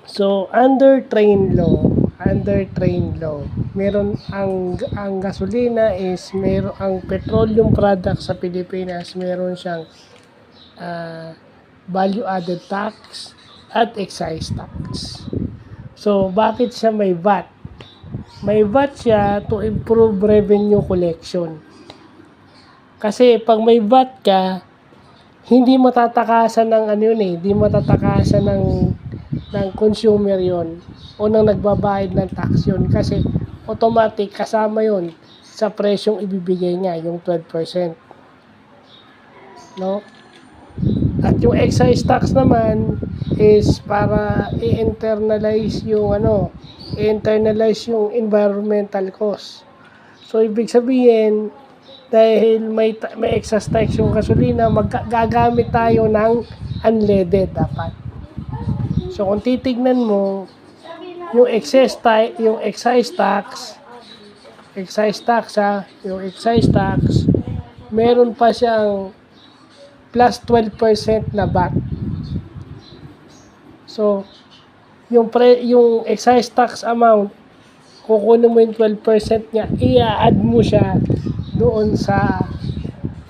So, under train law, meron ang gasolina is meron ang petroleum product sa Pilipinas, meron siyang value added tax at excise tax. So, bakit siya may VAT? May VAT siya to improve revenue collection. Kasi pag may VAT ka, hindi matatakasan ng hindi matatakasan ng consumer yon o ng nagbabayad ng tax yon kasi automatic kasama yon sa presyong ibibigay niya, yung 12%. No? At yung excise tax naman is para i-internalize yung environmental cost. So, ibig sabihin, dahil may excise tax yung gasolina, gagamit tayo ng unleaded dapat. So, kung titignan mo, yung excise tax, meron pa siyang plus 12% na VAT. So, yung excise tax amount, kukunin mo yung 12% niya, i-add mo siya doon sa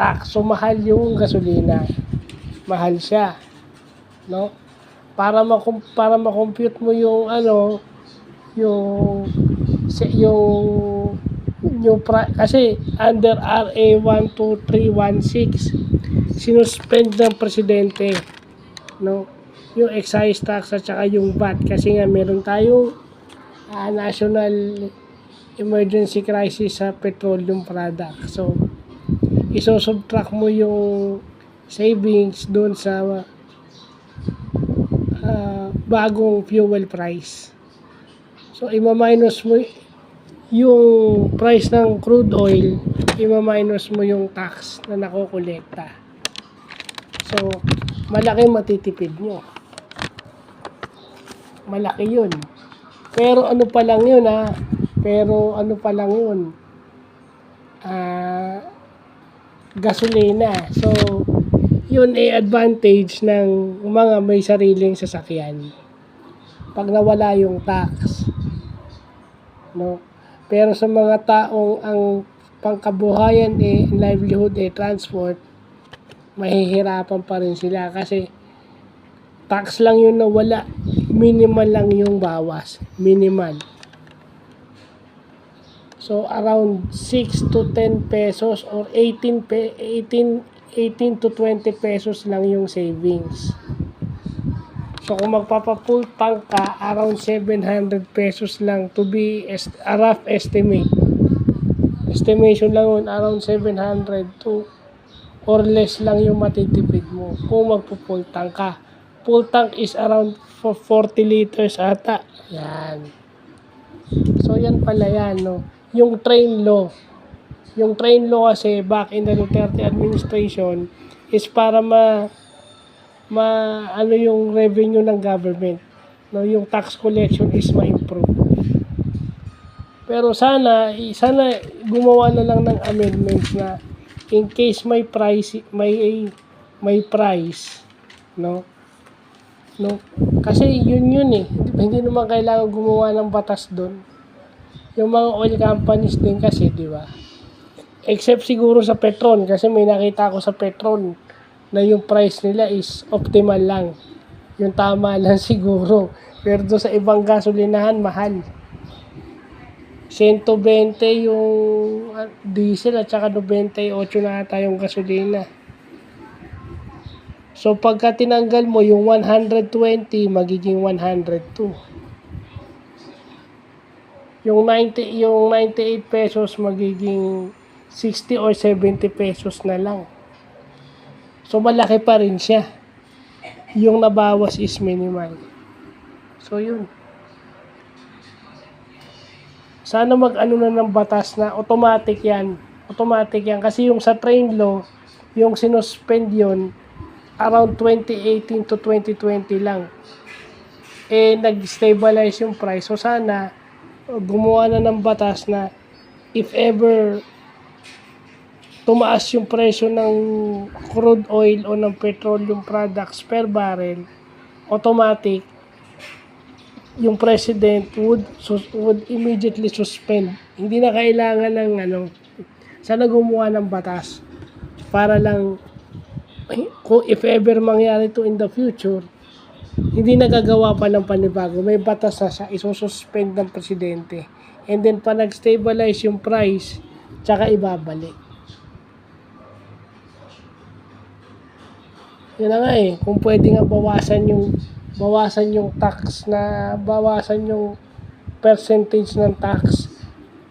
tax. So, mahal yung gasolina. Mahal siya. No? Para ma-compute mo yung kasi under RA 12316 sinuspend ng presidente, no, yung excise tax at saka yung VAT kasi nga meron tayong national emergency crisis sa petroleum product. So, iso-subtract mo yung savings doon sa bagong fuel price. So, ima-minus mo yung price ng crude oil, ima-minus mo yung tax na nakokolekta. So, malaki matitipid nyo. Malaki yun. Pero ano pa lang yun gasolina. So, yun ay advantage ng mga may sariling sasakyan. Pag nawala yung tax. No? Pero sa mga taong ang pangkabuhayan livelihood transport, mahihirapan pa rin sila kasi tax lang yung nawala, minimal lang yung bawas, minimal. So around 6 to 10 pesos or 18 to 20 pesos lang yung savings. So kung magpapa-full tank ka, around 700 pesos lang to be a rough estimate. Estimation lang yun, around 700 to or less lang yung matitipid mo kung magpo-full tank ka. Full tank is around 40 liters ata. Yan. So yan pala yan, no. Yung train law kasi back in the Duterte administration is para yung revenue ng government, no, yung tax collection is ma-improve. Pero sana gumawa na lang ng amendments na in case may price, no, kasi yun hindi naman kailangan gumawa ng batas doon. Yung mga oil companies din kasi, di ba? Except siguro sa Petron, kasi may nakita ko sa Petron na yung price nila is optimal lang. Yung tama lang siguro. Pero doon sa ibang gasolinahan, mahal. 120 yung diesel at saka 98 na ata yung gasolina. So pagka tinanggal mo yung 120, magiging 102. Yung 98 pesos magiging 60 or 70 pesos na lang. So malaki pa rin siya. Yung nabawas is minimal. So yun. Sana mag-ano na ng batas na automatic yan. Automatic yan. Kasi yung sa train law, yung sinuspend yun, around 2018 to 2020 lang. Nag-stabilize yung price. So sana, gumawa na ng batas na if ever tumaas yung presyo ng crude oil o ng petroleum products per barrel, automatic, yung president would immediately suspend. Hindi na kailangan ng sana gumawa ng batas para lang kung if ever mangyari to in the future, hindi nagagawa pa ng panibago. May batas na siya, isususpend ng presidente. And then, pa nag-stabilize yung price, tsaka ibabalik. Yun na nga eh, kung pwede nga bawasan yung tax na, bawasan yung percentage ng tax.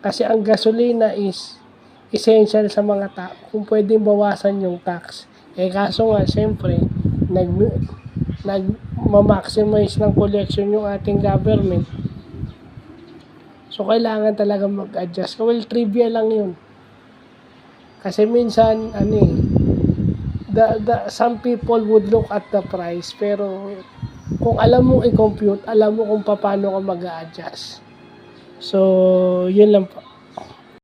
Kasi ang gasolina is essential sa mga tao. Kung pwedeng bawasan yung tax. Kaso nga, siyempre, nag-maximize ng collection yung ating government. So, kailangan talaga mag-adjust. Well, trivia lang yun. Kasi minsan, some people would look at the price, pero kung alam mo i-compute, alam mo kung paano ka mag-a-adjust. So, yun lang po.